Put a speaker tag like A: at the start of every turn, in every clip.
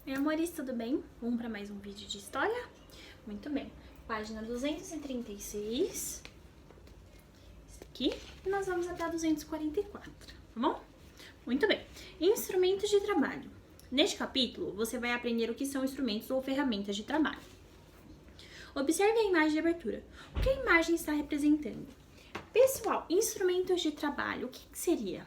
A: Oi, amores, tudo bem? Vamos para mais um vídeo de história? Muito bem. Página 236. Esse aqui. E nós vamos até a 244, tá bom? Muito bem. Instrumentos de trabalho. Neste capítulo, você vai aprender o que são instrumentos ou ferramentas de trabalho. Observe a imagem de abertura. O que a imagem está representando? Pessoal, instrumentos de trabalho, o que seria?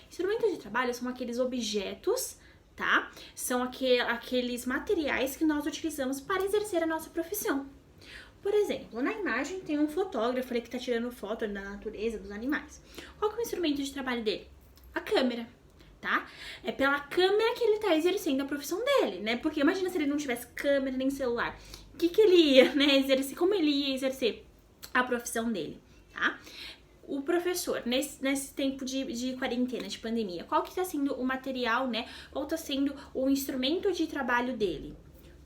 A: Instrumentos de trabalho são aqueles objetos, tá? São aqueles materiais que nós utilizamos para exercer a nossa profissão. Por exemplo, na imagem tem um fotógrafo ali que está tirando foto da natureza, dos animais. Qual que é o instrumento de trabalho dele? A câmera, tá? É pela câmera que ele está exercendo a profissão dele, né? Porque imagina se ele não tivesse câmera nem celular. O que ele ia, né, exercer? Como ele ia exercer a profissão dele, tá? O professor, nesse tempo de quarentena, de pandemia, qual que está sendo o material, né? Qual está sendo o instrumento de trabalho dele?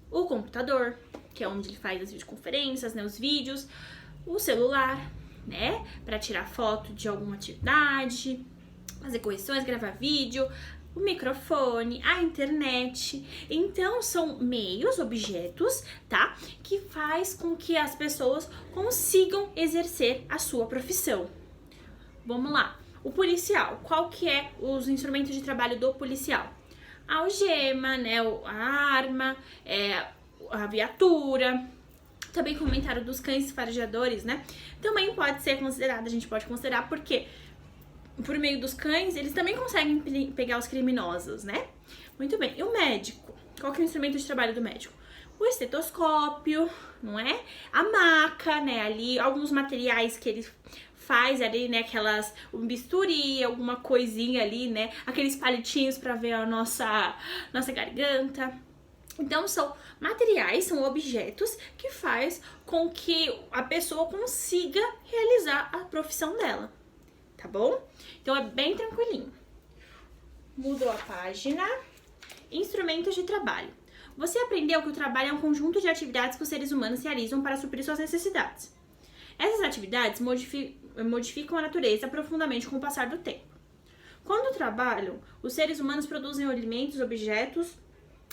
A: O computador, que é onde ele faz as videoconferências, né? Os vídeos. O celular, né? Para tirar foto de alguma atividade, fazer correções, gravar vídeo. O microfone, a internet. Então, são meios, objetos, tá? Que faz com que as pessoas consigam exercer a sua profissão. Vamos lá. O policial. Qual que é os instrumentos de trabalho do policial? A algema, né? A arma, a viatura. Também comentaram dos cães farejadores, né? Também pode ser considerado, a gente pode considerar, porque por meio dos cães, eles também conseguem pegar os criminosos, né? Muito bem. E o médico? Qual que é o instrumento de trabalho do médico? O estetoscópio, não é? A maca, né? Ali, alguns materiais que ele faz ali, né? Um bisturi, alguma coisinha ali, né? Aqueles palitinhos para ver a nossa garganta. Então, são materiais, são objetos que faz com que a pessoa consiga realizar a profissão dela. Tá bom? Então, é bem tranquilinho. Mudou a página. Instrumentos de trabalho. Você aprendeu que o trabalho é um conjunto de atividades que os seres humanos realizam para suprir suas necessidades. Essas atividades modificam a natureza profundamente com o passar do tempo. Quando trabalham, os seres humanos produzem alimentos, objetos,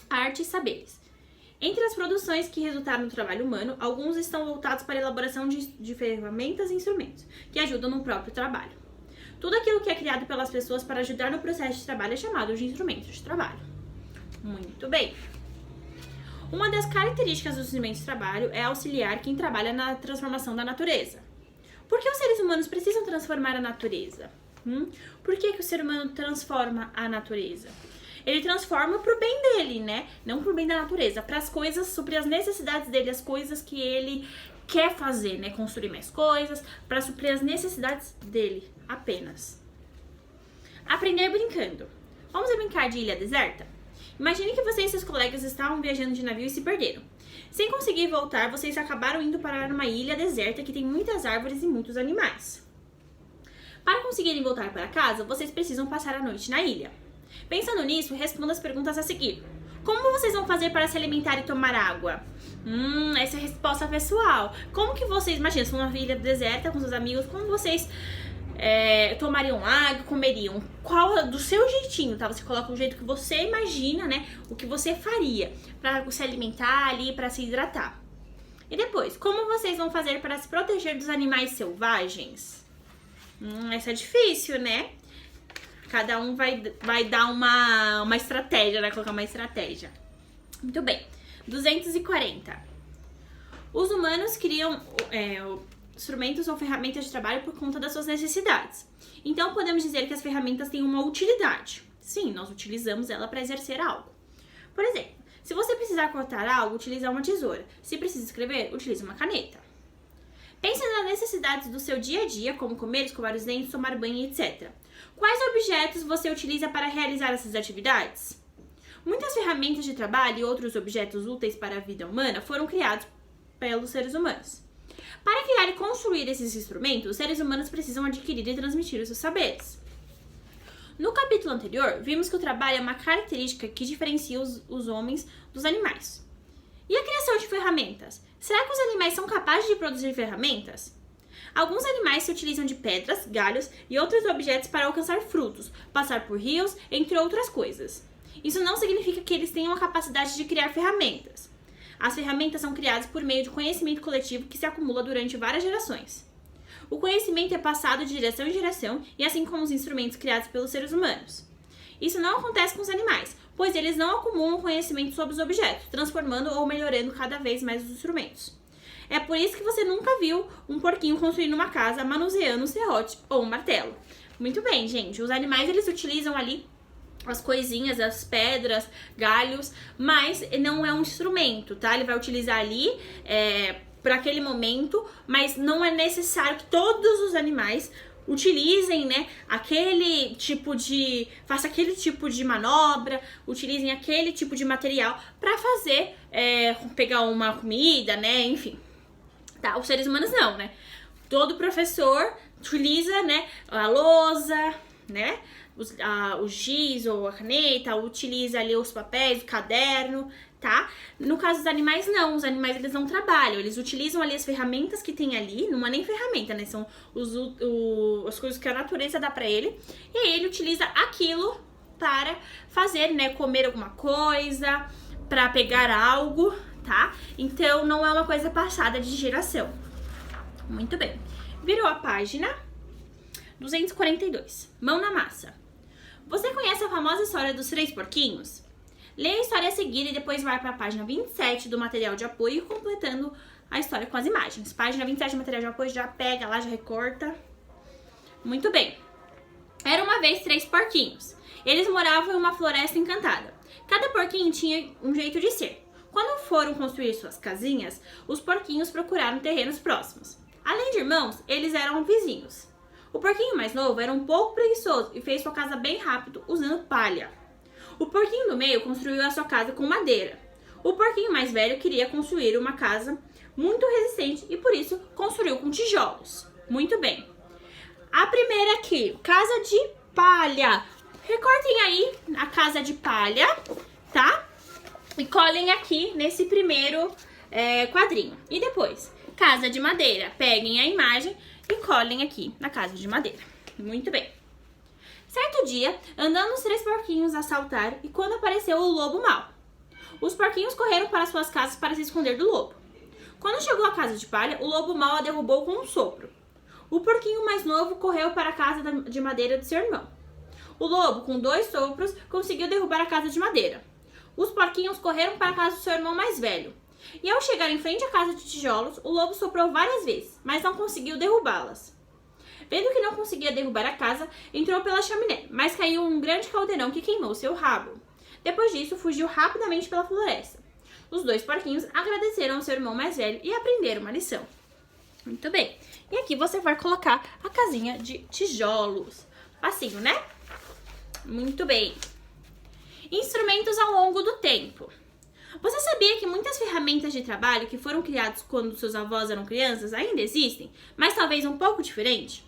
A: arte e saberes. Entre as produções que resultaram do trabalho humano, alguns estão voltados para a elaboração de ferramentas e instrumentos, que ajudam no próprio trabalho. Tudo aquilo que é criado pelas pessoas para ajudar no processo de trabalho é chamado de instrumentos de trabalho. Muito bem. Uma das características dos instrumentos de trabalho é auxiliar quem trabalha na transformação da natureza. Por que os seres humanos precisam transformar a natureza? Por que o ser humano transforma a natureza? Ele transforma pro bem dele, né? Não pro bem da natureza. Para as coisas, suprir as necessidades dele, as coisas que ele quer fazer, né? Construir mais coisas, para suprir as necessidades dele, apenas. Aprender brincando. Vamos brincar de ilha deserta? Imagine que você e seus colegas estavam viajando de navio e se perderam. Sem conseguir voltar, vocês acabaram indo parar numa ilha deserta que tem muitas árvores e muitos animais. Para conseguirem voltar para casa, vocês precisam passar a noite na ilha. Pensando nisso, responda as perguntas a seguir. Como vocês vão fazer para se alimentar e tomar água? Essa é a resposta pessoal. Como que vocês, imagina, são numa ilha deserta com seus amigos, como vocês tomariam água, comeriam? Qual do seu jeitinho, tá? Você coloca o jeito que você imagina, né? O que você faria para se alimentar ali, para se hidratar. E depois, como vocês vão fazer para se proteger dos animais selvagens? Essa é difícil, né? Cada um vai dar uma estratégia, né? Colocar uma estratégia. Muito bem. 240. Os humanos criam instrumentos ou ferramentas de trabalho por conta das suas necessidades. Então, podemos dizer que as ferramentas têm uma utilidade. Sim, nós utilizamos ela para exercer algo. Por exemplo, se você precisar cortar algo, utilize uma tesoura. Se precisa escrever, utilize uma caneta. Pense nas necessidades do seu dia a dia, como comer, escovar os dentes, tomar banho, etc. Quais objetos você utiliza para realizar essas atividades? Muitas ferramentas de trabalho e outros objetos úteis para a vida humana foram criados pelos seres humanos. Para criar e construir esses instrumentos, os seres humanos precisam adquirir e transmitir os seus saberes. No capítulo anterior, vimos que o trabalho é uma característica que diferencia os homens dos animais. E a criação de ferramentas? Será que os animais são capazes de produzir ferramentas? Alguns animais se utilizam de pedras, galhos e outros objetos para alcançar frutos, passar por rios, entre outras coisas. Isso não significa que eles tenham a capacidade de criar ferramentas. As ferramentas são criadas por meio de conhecimento coletivo que se acumula durante várias gerações. O conhecimento é passado de geração em geração, e assim como os instrumentos criados pelos seres humanos. Isso não acontece com os animais, pois eles não acumulam conhecimento sobre os objetos, transformando ou melhorando cada vez mais os instrumentos. É por isso que você nunca viu um porquinho construindo uma casa manuseando um serrote ou um martelo. Muito bem, gente. Os animais, eles utilizam ali as coisinhas, as pedras, galhos, mas não é um instrumento, tá? Ele vai utilizar ali para aquele momento, mas não é necessário que todos os animais utilizem, né, faça aquele tipo de manobra, utilizem aquele tipo de material para fazer, pegar uma comida, né, enfim. Tá, os seres humanos não, né? Todo professor utiliza, né, a lousa, né, o giz ou a caneta, utiliza ali os papéis, o caderno, tá? No caso dos animais, não. Os animais, eles não trabalham. Eles utilizam ali as ferramentas que tem ali. Não é nem ferramenta, né? São as coisas que a natureza dá pra ele. E aí ele utiliza aquilo para fazer, né? Comer alguma coisa, pra pegar algo, tá? Então, não é uma coisa passada de geração. Muito bem. Virou a página 242. Mão na massa. Você conhece a famosa história dos 3 porquinhos? Leia a história a seguir e depois vai para a página 27 do material de apoio, completando a história com as imagens. Página 27 do material de apoio, já pega lá, já recorta. Muito bem. Era uma vez 3 porquinhos. Eles moravam em uma floresta encantada. Cada porquinho tinha um jeito de ser. Quando foram construir suas casinhas, os porquinhos procuraram terrenos próximos. Além de irmãos, eles eram vizinhos. O porquinho mais novo era um pouco preguiçoso e fez sua casa bem rápido usando palha. O porquinho do meio construiu a sua casa com madeira. O porquinho mais velho queria construir uma casa muito resistente e por isso construiu com tijolos. Muito bem. A primeira aqui, casa de palha. Recortem aí a casa de palha, tá? E colhem aqui nesse primeiro quadrinho. E depois, casa de madeira. Peguem a imagem e colhem aqui na casa de madeira. Muito bem. Certo dia, andando os 3 porquinhos a saltar e quando apareceu o lobo mau. Os porquinhos correram para suas casas para se esconder do lobo. Quando chegou à casa de palha, o lobo mau a derrubou com um sopro. O porquinho mais novo correu para a casa de madeira de seu irmão. O lobo, com 2 sopros, conseguiu derrubar a casa de madeira. Os porquinhos correram para a casa do seu irmão mais velho. E ao chegar em frente à casa de tijolos, o lobo soprou várias vezes, mas não conseguiu derrubá-las. Vendo que não conseguia derrubar a casa, entrou pela chaminé, mas caiu um grande caldeirão que queimou seu rabo. Depois disso, fugiu rapidamente pela floresta. Os 2 porquinhos agradeceram ao seu irmão mais velho e aprenderam uma lição. Muito bem. E aqui você vai colocar a casinha de tijolos. Facinho, né? Muito bem. Instrumentos ao longo do tempo. Você sabia que muitas ferramentas de trabalho que foram criadas quando seus avós eram crianças ainda existem, mas talvez um pouco diferente?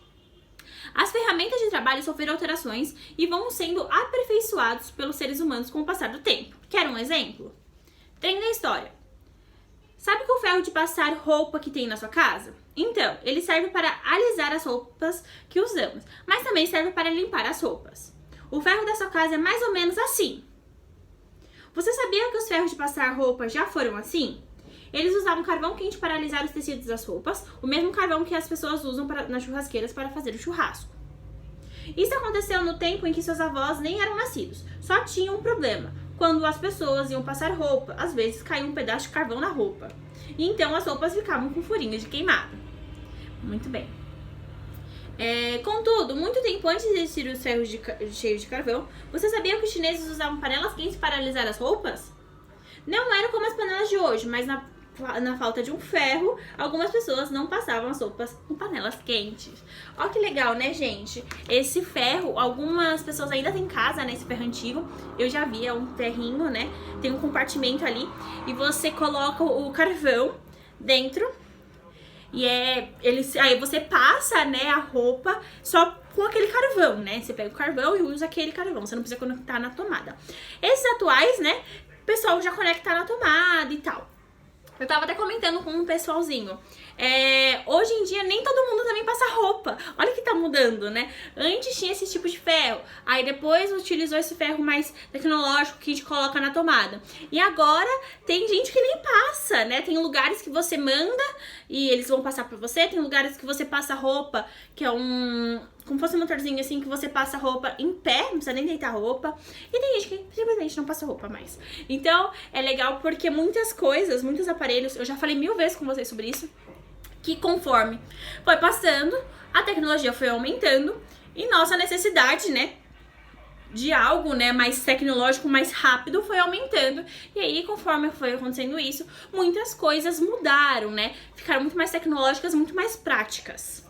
A: As ferramentas de trabalho sofreram alterações e vão sendo aperfeiçoados pelos seres humanos com o passar do tempo. Quer um exemplo? Trem da história. Sabe que o ferro de passar roupa que tem na sua casa? Então, ele serve para alisar as roupas que usamos, mas também serve para limpar as roupas. O ferro da sua casa é mais ou menos assim. Você sabia que os ferros de passar roupa já foram assim? Eles usavam carvão quente para alisar os tecidos das roupas, o mesmo carvão que as pessoas usam nas churrasqueiras para fazer o churrasco. Isso aconteceu no tempo em que seus avós nem eram nascidos, só tinham um problema. Quando as pessoas iam passar roupa, às vezes caía um pedaço de carvão na roupa. E então as roupas ficavam com furinhos de queimado. Muito bem. Contudo, muito tempo antes de existir os ferros cheios de carvão, você sabia que os chineses usavam panelas quentes para alisar as roupas? Não era como as panelas de hoje, mas na falta de um ferro, algumas pessoas não passavam as roupas com panelas quentes. Olha que legal, né, gente? Esse ferro, algumas pessoas ainda têm em casa, né, esse ferro antigo. Eu já vi, é um ferrinho, né? Tem um compartimento ali e você coloca o carvão dentro. E aí você passa, né, a roupa só com aquele carvão, né? Você pega o carvão e usa aquele carvão, você não precisa conectar na tomada. Esses atuais, né, o pessoal já conecta na tomada e tal. Eu tava até comentando com um pessoalzinho. Hoje em dia nem todo mundo também passa roupa. Olha que tá mudando, né? Antes tinha esse tipo de ferro. Aí depois utilizou esse ferro mais tecnológico que a gente coloca na tomada. E agora tem gente que nem passa, né? Tem lugares que você manda e eles vão passar pra você. Tem lugares que você passa roupa, que é como fosse um motorzinho assim, que você passa roupa em pé, não precisa nem deitar roupa. E tem gente que simplesmente não passa roupa mais. Então, é legal porque muitas coisas, muitos aparelhos, eu já falei 1000 vezes com vocês sobre isso, que conforme foi passando, a tecnologia foi aumentando e nossa necessidade, né, de algo, né, mais tecnológico, mais rápido, foi aumentando. E aí, conforme foi acontecendo isso, muitas coisas mudaram, né? Ficaram muito mais tecnológicas, muito mais práticas.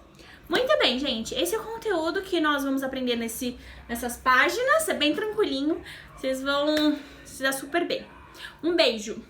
A: Muito bem, gente. Esse é o conteúdo que nós vamos aprender nessas páginas. É bem tranquilinho. Vocês vão se dar super bem. Um beijo!